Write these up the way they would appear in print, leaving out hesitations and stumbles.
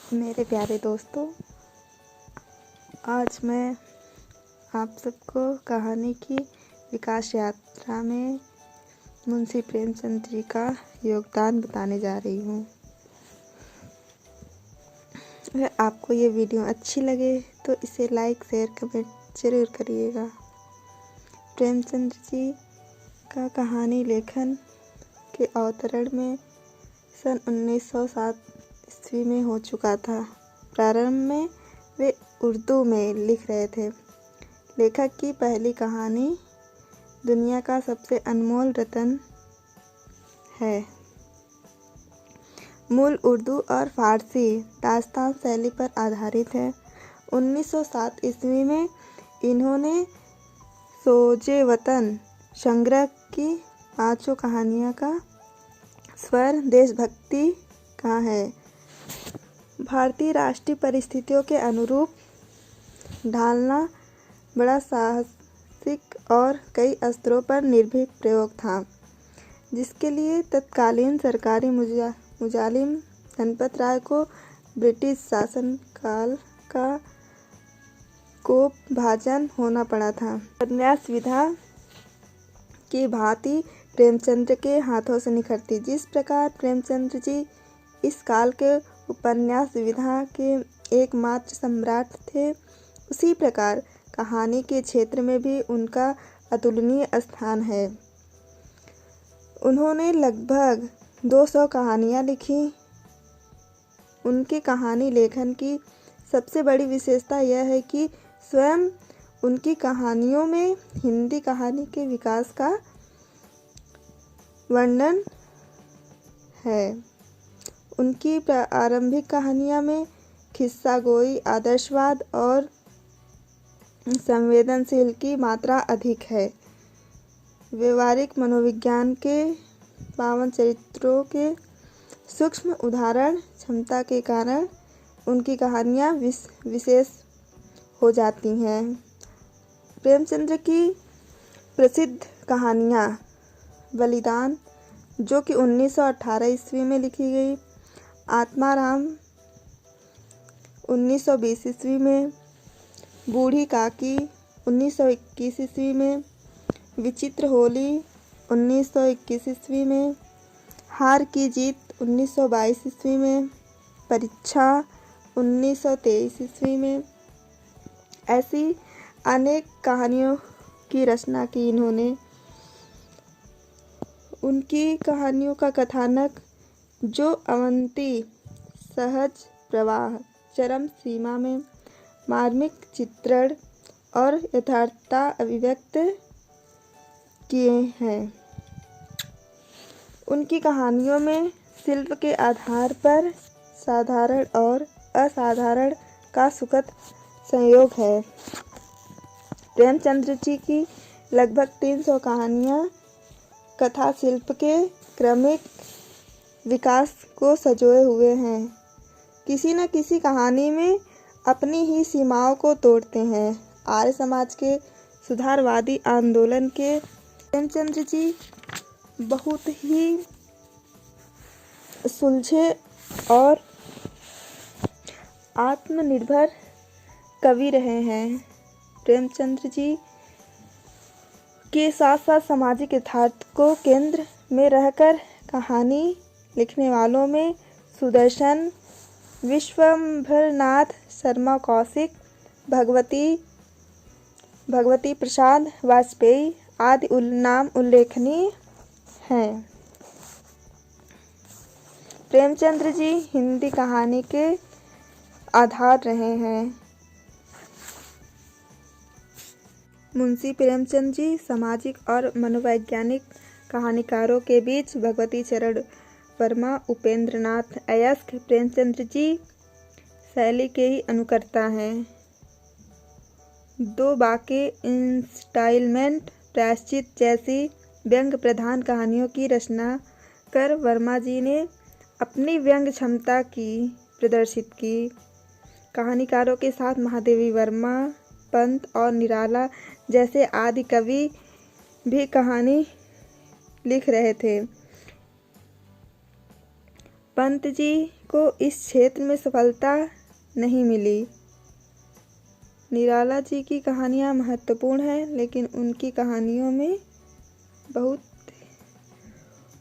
मेरे प्यारे दोस्तों, आज मैं आप सबको कहानी की विकास यात्रा में मुंशी प्रेमचंद जी का योगदान बताने जा रही हूँ। अगर आपको ये वीडियो अच्छी लगे तो इसे लाइक, शेयर, कमेंट ज़रूर करिएगा। प्रेमचंद जी का कहानी लेखन के अवतरण में सन 1907 ईस्वी में हो चुका था। प्रारंभ में वे उर्दू में लिख रहे थे। लेखक की पहली कहानी दुनिया का सबसे अनमोल रत्न है। मूल उर्दू और फारसी दास्तान शैली पर आधारित है। 1907 ईस्वी में इन्होंने सोजे वतन संग्रह की 5 कहानियाँ का स्वर देशभक्ति का है। भारतीय राष्ट्रीय परिस्थितियों के अनुरूप ढालना बड़ा साहसिक और कई स्तरों पर निर्भीक प्रयोग था, जिसके लिए तत्कालीन सरकारी मुजालिम धनपत राय को ब्रिटिश शासनकाल का कोपभाजन होना पड़ा था। उपन्यास विधा की भांति प्रेमचंद्र के हाथों से निखरती। जिस प्रकार प्रेमचंद्र जी इस काल के उपन्यास विधा के एकमात्र सम्राट थे, उसी प्रकार कहानी के क्षेत्र में भी उनका अतुलनीय स्थान है। उन्होंने लगभग 200 कहानियाँ लिखी। उनके कहानी लेखन की सबसे बड़ी विशेषता यह है कि स्वयं उनकी कहानियों में हिंदी कहानी के विकास का वर्णन है। उनकी प्रारंभिक कहानियों में किस्सागोई, आदर्शवाद और संवेदनशील की मात्रा अधिक है। व्यवहारिक मनोविज्ञान के पावन चरित्रों के सूक्ष्म उदाहरण क्षमता के कारण उनकी कहानियाँ विशेष हो जाती हैं। प्रेमचंद्र की प्रसिद्ध कहानियाँ बलिदान, जो कि 1918 ईस्वी में लिखी गई, आत्माराम 1920 ईस्वी में, बूढ़ी काकी 1921 ईस्वी में, विचित्र होली 1921 ईस्वी में, हार की जीत 1922 ईस्वी में, परीक्षा 1923 ईस्वी में, ऐसी अनेक कहानियों की रचना की इन्होंने। उनकी कहानियों का कथानक, जो अवंती सहज प्रवाह, चरम सीमा में मार्मिक चित्रण और यथार्थता अभिव्यक्त किए हैं। उनकी कहानियों में शिल्प के आधार पर साधारण और असाधारण का सुखद संयोग है। प्रेमचंद्र जी की लगभग 300 कहानियाँ कथा शिल्प के क्रमिक विकास को संजोए हुए हैं। किसी न किसी कहानी में अपनी ही सीमाओं को तोड़ते हैं। आर्य समाज के सुधारवादी आंदोलन के प्रेमचंद्र जी बहुत ही सुलझे और आत्मनिर्भर कवि रहे हैं। प्रेमचंद्र जी के साथ साथ सामाजिक यथार्थ को केंद्र में रहकर कहानी लिखने वालों में सुदर्शन, विश्वंभरनाथ शर्मा कौशिक, भगवती प्रसाद वाजपेयी आदि नाम उल्लेखनीय हैं। प्रेमचंद्र जी हिंदी कहानी के आधार रहे हैं। मुंशी प्रेमचंद जी सामाजिक और मनोवैज्ञानिक कहानीकारों के बीच भगवती चरण वर्मा, उपेंद्र नाथ अयस्क प्रेमचंद्र जी शैली के ही अनुकर्ता हैं। 2 बाके, इंस्टाइलमेंट, प्रायश्चित जैसी व्यंग प्रधान कहानियों की रचना कर वर्मा जी ने अपनी व्यंग क्षमता की प्रदर्शित की। कहानीकारों के साथ महादेवी वर्मा, पंत और निराला जैसे आदि कवि भी कहानी लिख रहे थे। पंत जी को इस क्षेत्र में सफलता नहीं मिली। निराला जी की कहानियाँ महत्वपूर्ण हैं, लेकिन उनकी कहानियों में बहुत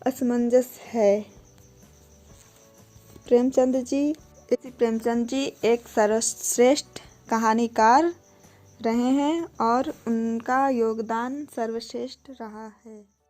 असमंजस है। प्रेमचंद जी एक सर्वश्रेष्ठ कहानीकार रहे हैं और उनका योगदान सर्वश्रेष्ठ रहा है।